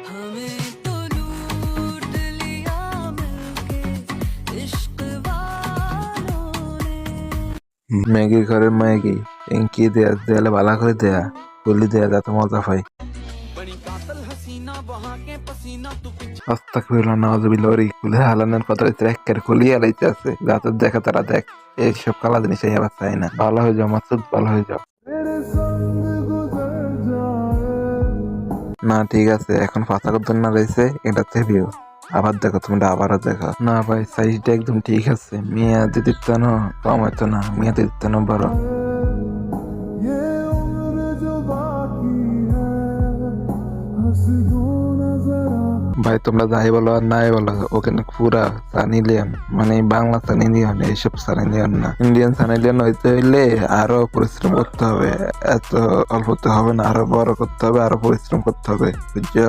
हमें तो लूट लिया मिलके इश्क वालों ने। ম্যাগি ঘরে ম্যাগি কি দেয়া দেয়ালে ভালো করে দেয়া বললি দেয়া যাতে মজা পাই। আস্তাগফিরুল্লাহ নাউযুবিল্লাহ ওরে কুলে হালানের কথা ট্র্যাকের খুলিয়ে আলাইতে আছে যাতে দেখে তারা দেখ এইসব কালা জিনিস এই আবার চাই না। ভালো হয়ে যাও মাসুদ, ভালো হয়ে যাও। না ঠিক আছে, এখন পাতা কদ্দুর না রয়েছে এটা থেবিও আবার দেখো, তুমি আবারও দেখো। না ভাই সাইজটা একদম ঠিক আছে, মিয়া দিদিত্ব কম হইতো না, মিয়া দিদিত্ব বড়। ভাই তোমরা যাই বলো আর নাই বলো, ওখানে পুরা সানি লিওন মানে বাংলা সানি লিওন, এইসব সানি লিওন না। ইন্ডিয়ান সানি লিওন হইতে হইলে আরো পরিশ্রম করতে হবে, এত অল্পতে হবে না, আরো বড় করতে হবে, আরো পরিশ্রম করতে হবে, বুঝছো?